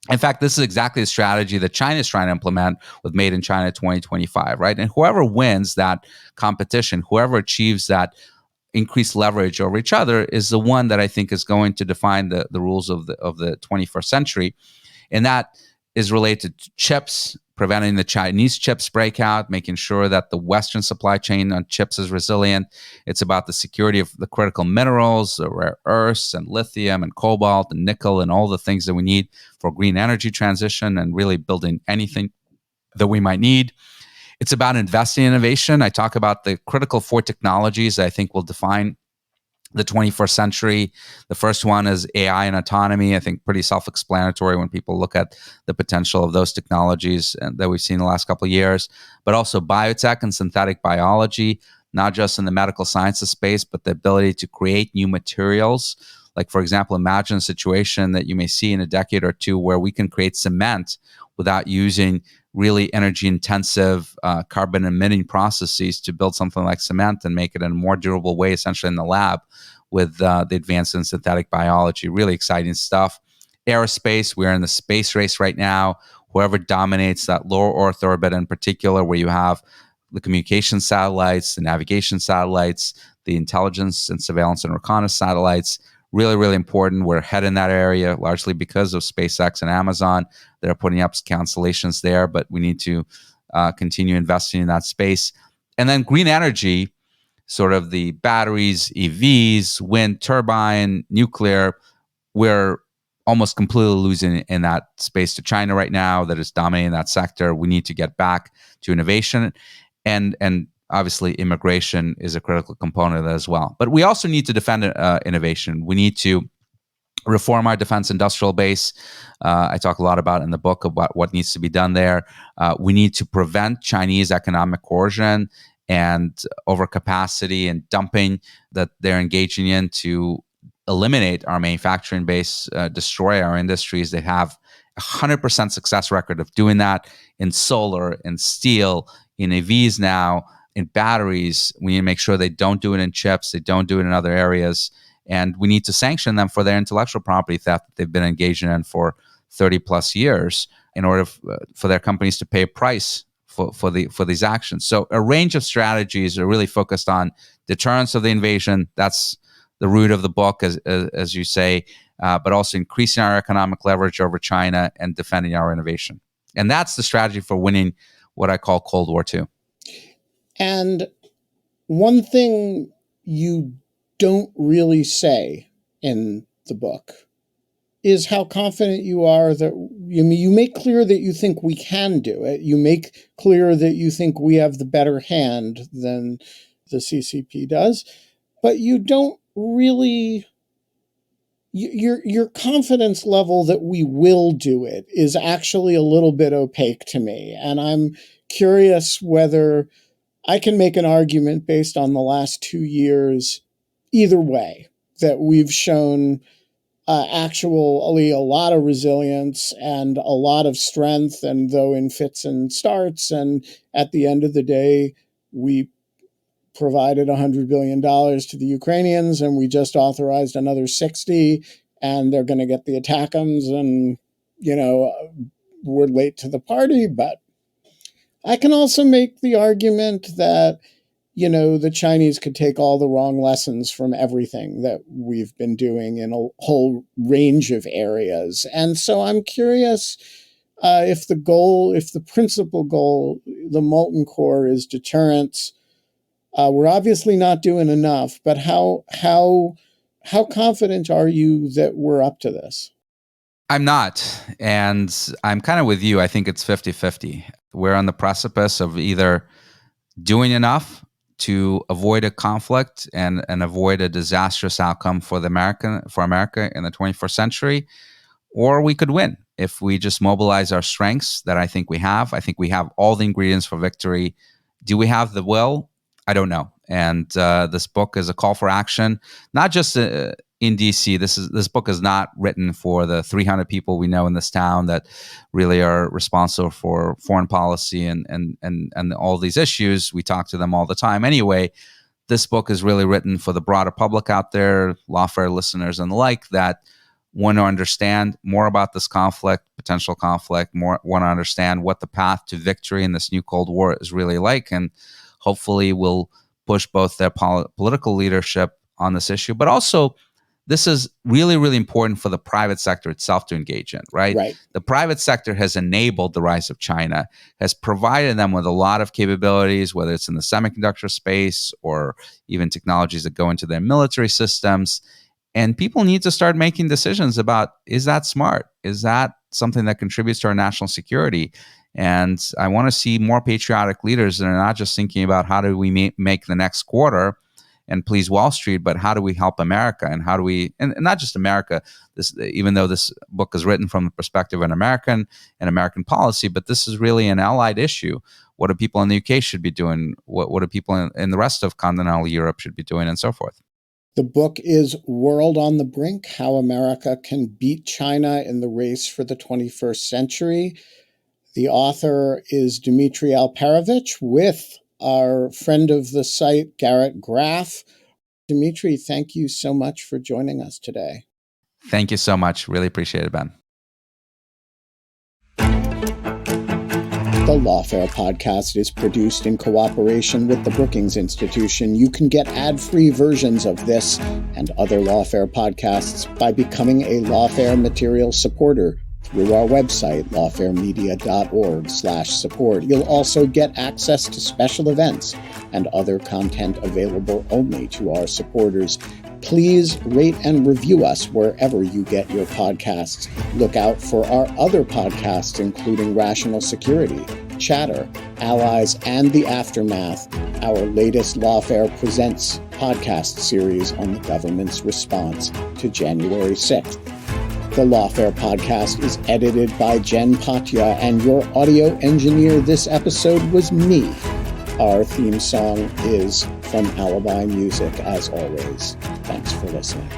In fact, this is exactly the strategy that China is trying to implement with Made in China 2025, right? And whoever wins that competition, whoever achieves that increased leverage over each other, is the one that I think is going to define the rules of the 21st century. And that is related to chips, preventing the Chinese chips breakout, making sure that the Western supply chain on chips is resilient. It's about the security of the critical minerals, the rare earths and lithium and cobalt and nickel and all the things that we need for green energy transition and really building anything that we might need. It's about investing in innovation. I talk about the critical four technologies that I think will define the 21st century. The first one is AI and autonomy. I think pretty self-explanatory when people look at the potential of those technologies that we've seen in the last couple of years, but also biotech and synthetic biology, not just in the medical sciences space, but the ability to create new materials. Like, for example, imagine a situation that you may see in a decade or two where we can create cement without using really energy intensive carbon emitting processes to build something like cement and make it in a more durable way, essentially in the lab with the advances in synthetic biology. Really exciting stuff. Aerospace, we're in the space race right now. Whoever dominates that low Earth orbit in particular, where you have the communication satellites, the navigation satellites, the intelligence and surveillance and reconnaissance satellites, really, really important. We're ahead in that area, largely because of SpaceX and Amazon. They're putting up constellations there, but we need to continue investing in that space. And then green energy, sort of the batteries, EVs, wind turbine, nuclear, we're almost completely losing in that space to China right now that is dominating that sector. We need to get back to innovation. And obviously, immigration is a critical component of that as well. But we also need to defend innovation. We need to reform our defense industrial base. I talk a lot about in the book about what needs to be done there. We need to prevent Chinese economic coercion and overcapacity and dumping that they're engaging in to eliminate our manufacturing base, destroy our industries. They have a 100% success record of doing that in solar, in steel, in EVs now, in batteries. We need to make sure they don't do it in chips, they don't do it in other areas, and we need to sanction them for their intellectual property theft that they've been engaging in for 30 plus years in order for their companies to pay a price for these actions. So a range of strategies are really focused on deterrence of the invasion. That's the root of the book, as you say, but also increasing our economic leverage over China and defending our innovation. And that's the strategy for winning what I call Cold War II. And one thing you don't really say in the book is how confident you are that you make clear that you think we can do it. You make clear that you think we have the better hand than the CCP does, but you don't really. Your confidence level that we will do it is actually a little bit opaque to me, and I'm curious whether I can make an argument based on the last 2 years either way, that we've shown actually a lot of resilience and a lot of strength, and though in fits and starts, and at the end of the day, we provided $100 billion to the Ukrainians, and we just authorized another 60, and they're going to get the ATACMS, and, we're late to the party. But I can also make the argument that, the Chinese could take all the wrong lessons from everything that we've been doing in a whole range of areas. And so I'm curious if the principal goal, the molten core, is deterrence. We're obviously not doing enough, but how confident are you that we're up to this? I'm not. And I'm kind of with you. I think it's 50-50. We're on the precipice of either doing enough to avoid a conflict and avoid a disastrous outcome for America in the 21st century, or we could win if we just mobilize our strengths that I think we have. I think we have all the ingredients for victory. Do we have the will? I don't know. And this book is a call for action, not just in DC. This book is not written for the 300 people we know in this town that really are responsible for foreign policy and all these issues. We talk to them all the time anyway. This book is really written for the broader public out there, Lawfare listeners and the like, that want to understand more about this conflict, potential conflict, want to understand what the path to victory in this new Cold War is really like, and hopefully will push both their political leadership on this issue, but also this is really, really important for the private sector itself to engage in, right? The private sector has enabled the rise of China, has provided them with a lot of capabilities, whether it's in the semiconductor space or even technologies that go into their military systems. And people need to start making decisions about, is that smart? Is that something that contributes to our national security? And I want to see more patriotic leaders that are not just thinking about how do we make the next quarter and please Wall Street, but how do we help America, and how do we, and not just America, this, even though this book is written from the perspective of an American and American policy, but this is really an allied issue. What do people in the UK should be doing? What do people in the rest of continental Europe should be doing, and so forth? The book is World on the Brink: How America Can Beat China in the Race for the 21st Century. The author is Dmitri Alperovitch, with our friend of the site, Garrett Graff. Dmitri, thank you so much for joining us today. Thank you so much. Really appreciate it, Ben. The Lawfare podcast is produced in cooperation with the Brookings Institution. You can get ad-free versions of this and other Lawfare podcasts by becoming a Lawfare material supporter through our website, lawfaremedia.org/support. You'll also get access to special events and other content available only to our supporters. Please rate and review us wherever you get your podcasts. Look out for our other podcasts, including Rational Security, Chatter, Allies, and The Aftermath, our latest Lawfare Presents podcast series on the government's response to January 6th. The Lawfare podcast is edited by Jen Patja, and your audio engineer this episode was me. Our theme song is from Alibi Music, as always. Thanks for listening.